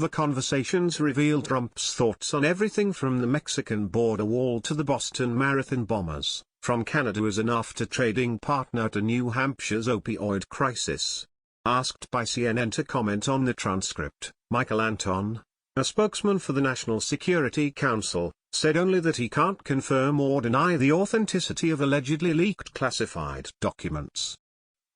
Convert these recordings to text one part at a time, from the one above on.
The conversations revealed Trump's thoughts on everything from the Mexican border wall to the Boston Marathon bombers, from Canada as a NAFTA trading partner to New Hampshire's opioid crisis. Asked by CNN to comment on the transcript, Michael Anton, a spokesman for the National Security Council, said only that he can't confirm or deny the authenticity of allegedly leaked classified documents.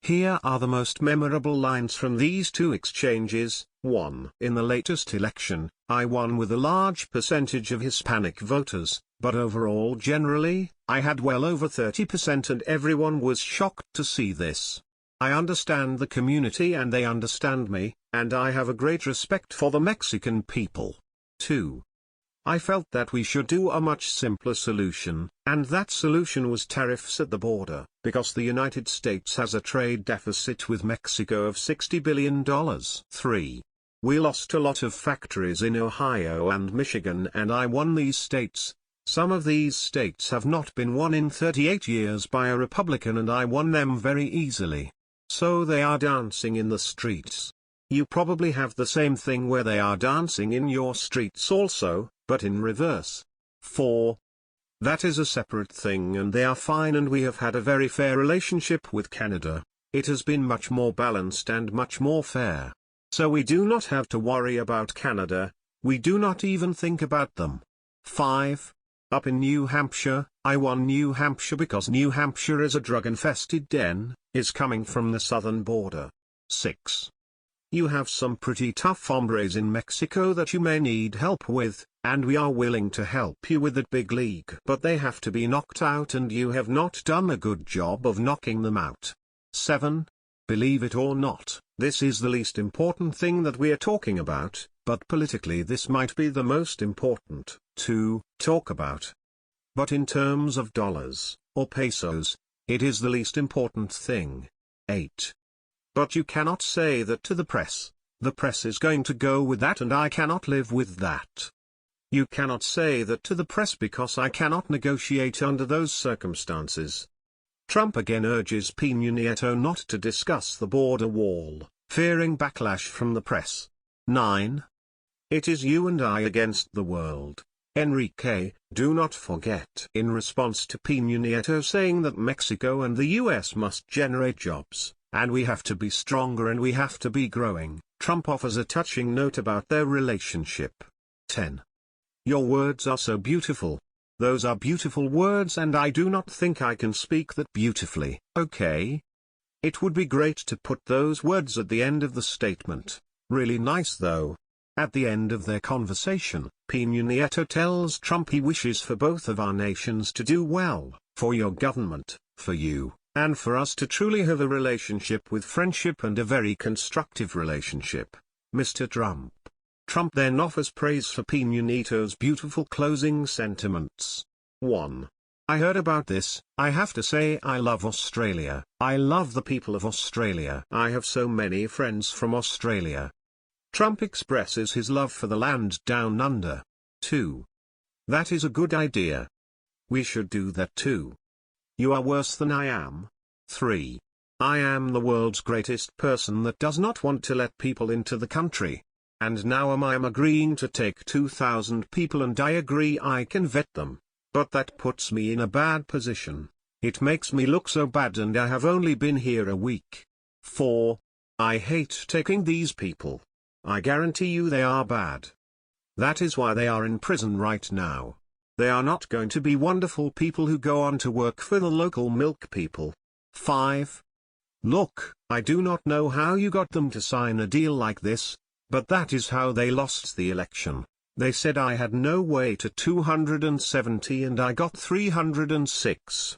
Here are the most memorable lines from these two exchanges. 1. In the latest election, I won with a large percentage of Hispanic voters, but overall generally, I had well over 30% and everyone was shocked to see this. I understand the community and they understand me, and I have a great respect for the Mexican people. 2. I felt that we should do a much simpler solution, and that solution was tariffs at the border, because the United States has a trade deficit with Mexico of $60 billion. 3. We lost a lot of factories in Ohio and Michigan and I won these states. Some of these states have not been won in 38 years by a Republican and I won them very easily. So they are dancing in the streets. You probably have the same thing where they are dancing in your streets also, but in reverse. 4. That is a separate thing and they are fine and we have had a very fair relationship with Canada. It has been much more balanced and much more fair. So we do not have to worry about Canada, we do not even think about them. 5. Up in New Hampshire, I won New Hampshire because New Hampshire is a drug-infested den, is coming from the southern border. 6. You have some pretty tough hombres in Mexico that you may need help with, and we are willing to help you with that big league. But they have to be knocked out and you have not done a good job of knocking them out. 7. Believe it or not, this is the least important thing that we are talking about, but politically this might be the most important, to talk about. But in terms of dollars, or pesos, it is the least important thing. 8. But you cannot say that to the press. The press is going to go with that and I cannot live with that. You cannot say that to the press because I cannot negotiate under those circumstances. Trump again urges Peña Nieto not to discuss the border wall, fearing backlash from the press. 9. It is you and I against the world. Enrique, do not forget. In response to Peña Nieto saying that Mexico and the US must generate jobs, and we have to be stronger and we have to be growing, Trump offers a touching note about their relationship. 10. Your words are so beautiful. Those are beautiful words and I do not think I can speak that beautifully. Okay? It would be great to put those words at the end of the statement. Really nice though. At the end of their conversation, Peña Nieto tells Trump he wishes for both of our nations to do well, for your government, for you, and for us to truly have a relationship with friendship and a very constructive relationship, Mr. Trump. Trump then offers praise for Peña Nieto's beautiful closing sentiments. 1. I heard about this. I have to say I love Australia. I love the people of Australia. I have so many friends from Australia. Trump expresses his love for the land down under. 2. That is a good idea. We should do that too. You are worse than I am. 3. I am the world's greatest person that does not want to let people into the country. And now I am agreeing to take 2,000 people and I agree I can vet them. But that puts me in a bad position. It makes me look so bad and I have only been here a week. 4. I hate taking these people. I guarantee you they are bad. That is why they are in prison right now. They are not going to be wonderful people who go on to work for the local milk people. 5. Look, I do not know how you got them to sign a deal like this, but that is how they lost the election. They said I had no way to 270 and I got 306.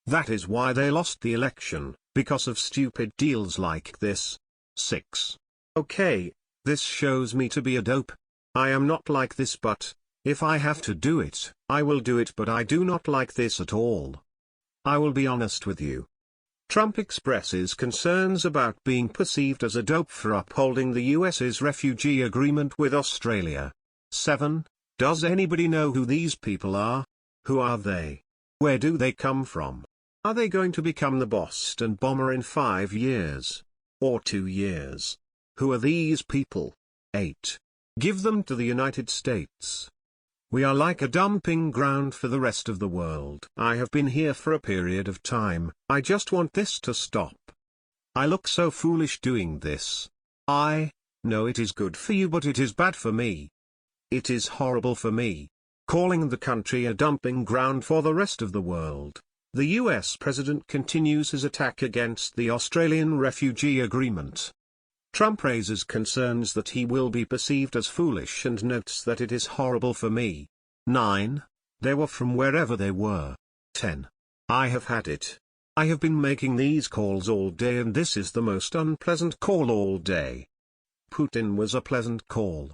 That is why they lost the election, because of stupid deals like this. 6. Okay, this shows me to be a dope. I am not like this, but if I have to do it, I will do it, but I do not like this at all. I will be honest with you. Trump expresses concerns about being perceived as a dope for upholding the US's refugee agreement with Australia. 7. Does anybody know who these people are? Who are they? Where do they come from? Are they going to become the Boston bomber in 5 years? Or 2 years? Who are these people? 8. Give them to the United States. We are like a dumping ground for the rest of the world. I have been here for a period of time. I just want this to stop. I look so foolish doing this. I know it is good for you, but it is bad for me. It is horrible for me. Calling the country a dumping ground for the rest of the world. The US President continues his attack against the Australian refugee agreement. Trump raises concerns that he will be perceived as foolish and notes that it is horrible for me. 9. They were from wherever they were. 10. I have had it. I have been making these calls all day and this is the most unpleasant call all day. Putin was a pleasant call.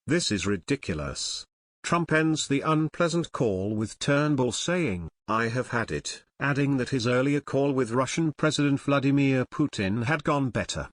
This is ridiculous. Trump ends the unpleasant call with Turnbull saying, I have had it, adding that his earlier call with Russian President Vladimir Putin had gone better.